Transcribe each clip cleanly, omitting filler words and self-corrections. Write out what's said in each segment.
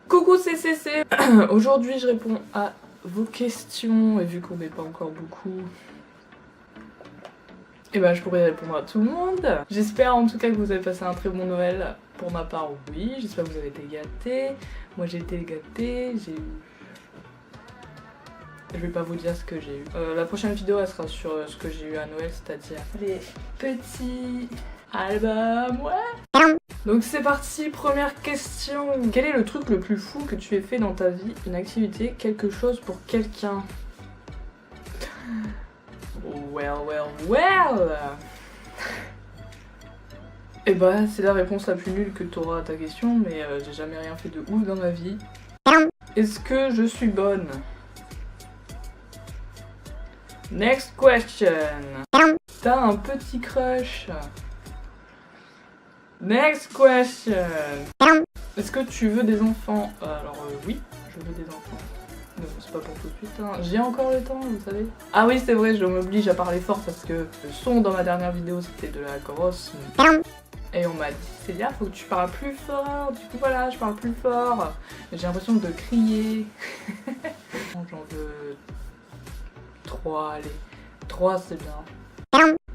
Coucou CCC. Aujourd'hui je réponds à vos questions et vu qu'on n'est pas encore beaucoup, et ben je pourrais répondre à tout le monde. J'espère en tout cas que vous avez passé un très bon Noël. Pour ma part oui, j'espère que vous avez été gâtés. Moi j'ai été gâtée, j'ai eu... Je vais pas vous dire ce que j'ai eu. La prochaine vidéo elle sera sur ce que j'ai eu à Noël, c'est-à-dire les petits albums, ouais. Donc c'est parti, première question. Quel est le truc le plus fou que tu aies fait dans ta vie? Une activité, quelque chose pour quelqu'un? Well. Et bah c'est la réponse la plus nulle que t'auras à ta question, mais j'ai jamais rien fait de ouf dans ma vie. Est-ce que je suis bonne? Next question. T'as un petit crush? Next question. Est-ce que tu veux des enfants? Alors oui, je veux des enfants. Mais bon, c'est pas pour tout de suite, hein. J'ai encore le temps, vous savez. Ah oui, c'est vrai, je m'oblige à parler fort parce que le son dans ma dernière vidéo c'était de la grosse. Et on m'a dit, Célia, faut que tu parles plus fort. Du coup voilà, je parle plus fort. J'ai l'impression de crier. J'en veux 3, allez. 3 c'est bien.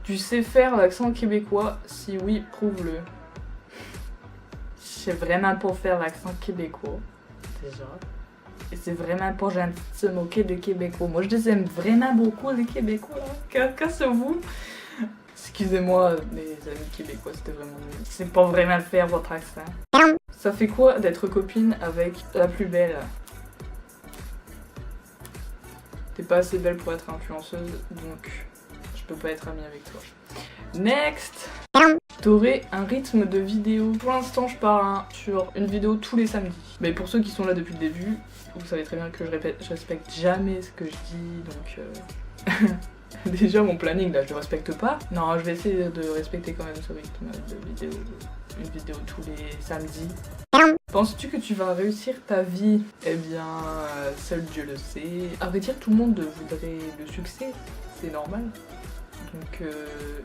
Tu sais faire l'accent québécois? Si oui, prouve-le. Je sais vraiment pas faire l'accent québécois, déjà. Et c'est vraiment pas gentil de se moquer des Québécois. Moi, je les aime vraiment beaucoup, les Québécois. Cassez-vous. Excusez-moi, les amis québécois, c'était vraiment nul. C'est pas vraiment faire votre accent. Ça fait quoi d'être copine avec la plus belle? T'es pas assez belle pour être influenceuse, donc je peux pas être amie avec toi. Next. T'aurais un rythme de vidéo? Pour l'instant je pars sur une vidéo tous les samedis. Mais pour ceux qui sont là depuis le début, vous savez très bien que je respecte jamais ce que je dis, donc déjà mon planning là je le respecte pas. Non, je vais essayer de respecter quand même ce rythme de vidéo. Une vidéo tous les samedis. Penses-tu que tu vas réussir ta vie? Eh bien, seul Dieu le sait. À vrai dire, tout le monde voudrait le succès, c'est normal. Donc,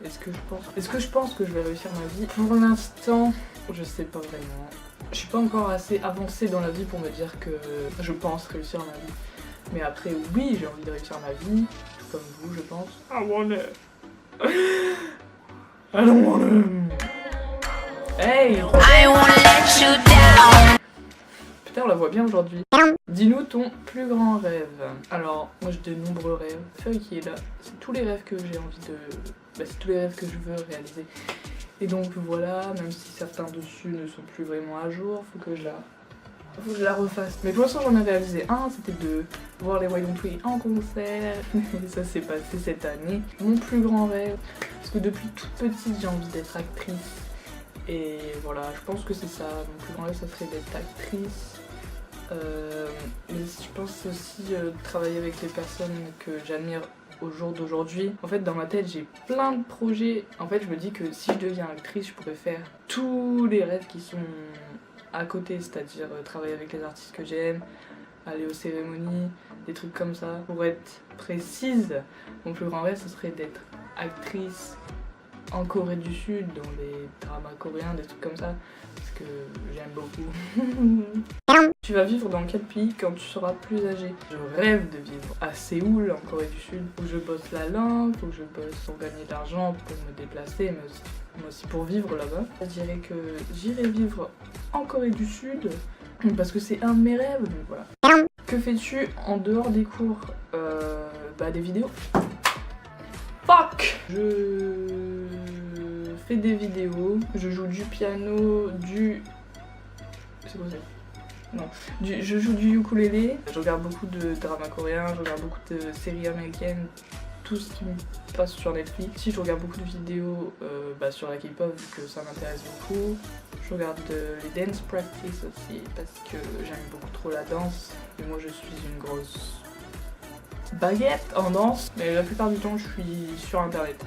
est-ce que je pense que je vais réussir ma vie? Pour l'instant, je sais pas vraiment. Je suis pas encore assez avancée dans la vie pour me dire que je pense réussir ma vie. Mais après, oui, j'ai envie de réussir ma vie, comme vous, je pense. I don't wanna. Hey! Putain, on la voit bien aujourd'hui. Dis-nous ton plus grand rêve. Alors, moi j'ai de nombreux rêves. Feuille qui est là, c'est tous les rêves que j'ai envie de... c'est tous les rêves que je veux réaliser. Et donc voilà, même si certains dessus ne sont plus vraiment à jour, faut que je la refasse. Mais pour l'instant j'en ai réalisé un, c'était de voir les Why Don't We en concert. Et ça s'est passé cette année. Mon plus grand rêve, parce que depuis toute petite j'ai envie d'être actrice. Et voilà, je pense que c'est ça. Mon plus grand rêve, ça serait d'être actrice. Mais je pense aussi travailler avec les personnes que j'admire au jour d'aujourd'hui. En fait, dans ma tête, j'ai plein de projets. En fait, je me dis que si je deviens actrice, je pourrais faire tous les rêves qui sont à côté, c'est-à-dire travailler avec les artistes que j'aime, aller aux cérémonies, des trucs comme ça. Pour être précise, mon plus grand rêve, ce serait d'être actrice en Corée du Sud, dans les dramas coréens, des trucs comme ça, parce que j'aime beaucoup. Tu vas vivre dans quel pays quand tu seras plus âgé? Je rêve de vivre à Séoul, en Corée du Sud, où je bosse la langue, où je bosse pour gagner de l'argent, pour me déplacer, mais aussi pour vivre là-bas. Je dirais que j'irai vivre en Corée du Sud, parce que c'est un de mes rêves, donc voilà. Que fais-tu en dehors des cours? Des vidéos. Fuck! Je fais des vidéos, je joue du piano, c'est quoi ça? Non. Je joue du ukulélé, je regarde beaucoup de dramas coréens, je regarde beaucoup de séries américaines, tout ce qui me passe sur Netflix. Si je regarde beaucoup de vidéos sur la K-pop vu que ça m'intéresse beaucoup. Je regarde les dance practice aussi parce que j'aime beaucoup trop la danse. Et moi je suis une grosse baguette en danse, mais la plupart du temps je suis sur internet.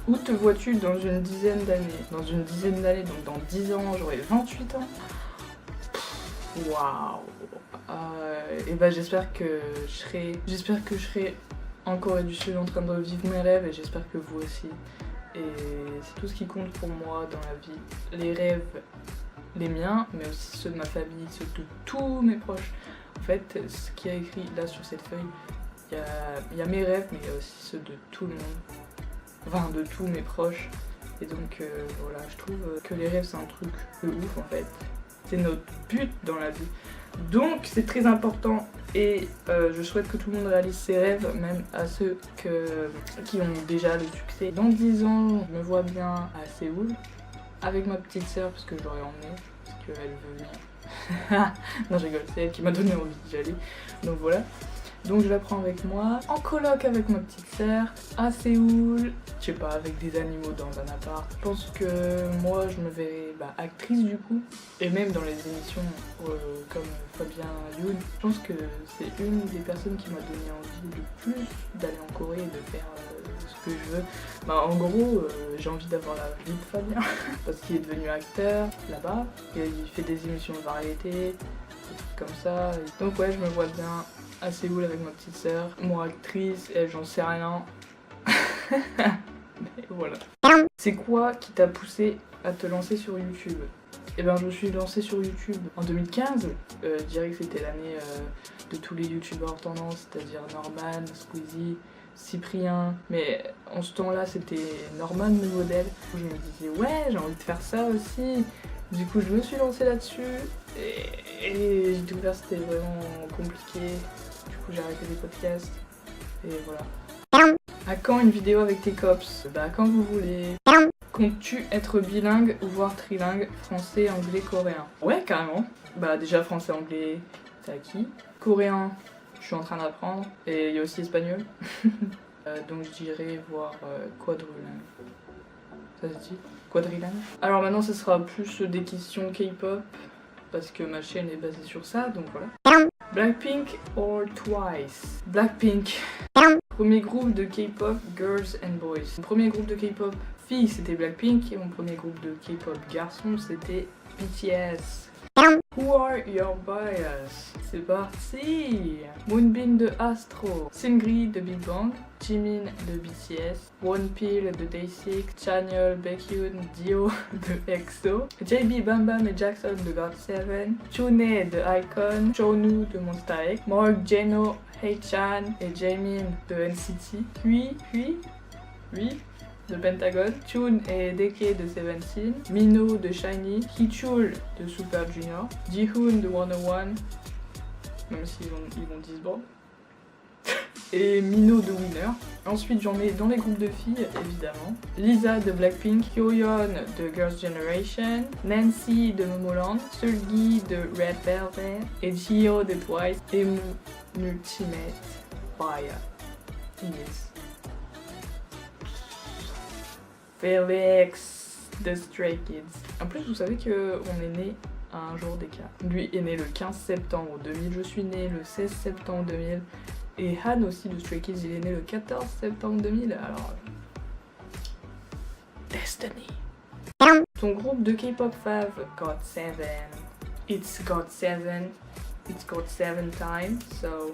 Où te vois-tu dans une dizaine d'années? Dans une dizaine d'années, donc dans 10 ans, j'aurai 28 ans. Waouh. Et j'espère que je serai en Corée du Sud en train de vivre mes rêves et j'espère que vous aussi. Et c'est tout ce qui compte pour moi dans la vie. Les rêves, les miens, mais aussi ceux de ma famille, ceux de tous mes proches. En fait, ce qui est écrit là sur cette feuille, il y a mes rêves, mais il y a aussi ceux de tout le monde, enfin de tous mes proches. Et donc voilà, je trouve que les rêves c'est un truc de ouf en fait. C'est notre but dans la vie. Donc c'est très important et je souhaite que tout le monde réalise ses rêves, même à ceux qui ont déjà le succès. Dans 10 ans, je me vois bien à Séoul avec ma petite sœur parce que je l'aurais emmenée, parce qu'elle veut venir. Non, je rigole, c'est elle qui m'a donné envie d'y aller. Donc voilà. Donc je la prends avec moi, en coloc avec ma petite sœur, à Séoul, je sais pas, avec des animaux dans un appart. Je pense que moi je me verrais actrice du coup, et même dans les émissions comme Fabien Youn. Je pense que c'est une des personnes qui m'a donné envie le plus d'aller en Corée et de faire ce que je veux. En gros, j'ai envie d'avoir la vie de Fabien, parce qu'il est devenu acteur là-bas, et il fait des émissions de variété, des trucs comme ça. Donc ouais, je me vois bien à Séoul avec ma petite sœur, moi actrice, elle j'en sais rien. Mais voilà. C'est quoi qui t'a poussé à te lancer sur YouTube? Eh ben je me suis lancée sur YouTube en 2015. Je dirais que c'était l'année de tous les youtubeurs tendance, c'est-à-dire Norman, Squeezie, Cyprien. Mais en ce temps-là c'était Norman le modèle. Je me disais ouais, j'ai envie de faire ça aussi. Du coup je me suis lancée là-dessus et j'ai découvert que c'était vraiment compliqué. Du coup j'ai arrêté les podcasts et voilà. À quand une vidéo avec tes cops? Quand vous voulez. Comptes-tu être bilingue ou voire trilingue, français, anglais, coréen? Ouais, carrément. Déjà français, anglais, c'est acquis. Coréen, je suis en train d'apprendre. Et il y a aussi espagnol. Donc je dirais voir quadrilingue. Ça se dit? Quadrilingue. Alors maintenant ce sera plus des questions K-pop. Parce que ma chaîne est basée sur ça, donc voilà. Blackpink or Twice? Blackpink. Premier groupe de K-pop, Girls and Boys. Mon premier groupe de K-pop filles, c'était Blackpink. Et mon premier groupe de K-pop garçons, c'était BTS. Who are your bias? C'est parti! Moonbin de Astro, Seungri de Big Bang, Jimin de BTS, Wonpil de Day6, Chanyeol, Baekhyun, Dio de EXO, JB Bam Bam et Jackson de GOT7, Chune de iKON, Chonu de Monsta X, Mark Jeno, Haechan et Jaemin de NCT, puis de Pentagon, Chun et Deke de Seventeen, Mino de Shiny, Hichul de Super Junior, Jihoon de 101, même s'ils vont disband, et Mino de Winner. Ensuite j'en ai dans les groupes de filles évidemment, Lisa de Blackpink, Hyoyeon de Girls' Generation, Nancy de Momoland, Seulgi de Red Velvet et Jihyo de Twice et Ultimate Fire is Felix de Stray Kids. En plus vous savez qu'on est né à un jour d'écart. Lui est né le 15 septembre 2000, je suis née le 16 septembre 2000 et Han aussi de Stray Kids il est né le 14 septembre 2000, alors Destiny. Ton groupe de K-pop fav, GOT7. It's GOT7. It's GOT7 time, so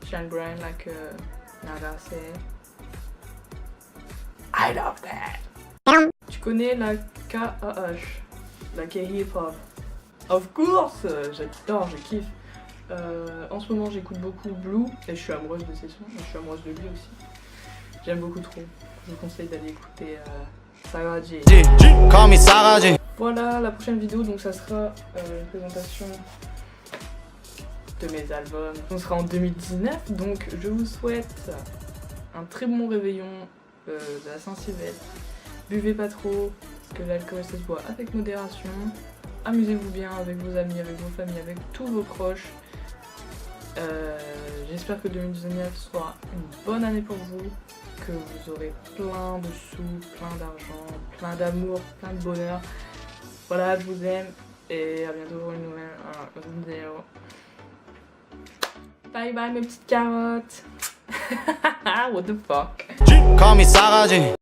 shine bright like Nagase. I love that. Tu connais la KAH, la K-hip-hop? Of course, j'adore, je kiffe. En ce moment j'écoute beaucoup Blue et je suis amoureuse de ses sons, je suis amoureuse de lui aussi. J'aime beaucoup trop. Je vous conseille d'aller écouter Sagaji. Voilà la prochaine vidéo, donc ça sera une présentation de mes albums. On sera en 2019, donc je vous souhaite un très bon réveillon de la Saint-Sylvestre. Buvez pas trop, parce que l'alcool ça se boit avec modération. Amusez-vous bien avec vos amis, avec vos familles, avec tous vos proches. J'espère que 2019 sera une bonne année pour vous, que vous aurez plein de sous, plein d'argent, plein d'amour, plein de bonheur. Voilà, je vous aime et à bientôt pour une nouvelle vidéo. Bye bye mes petites carottes. What the fuck?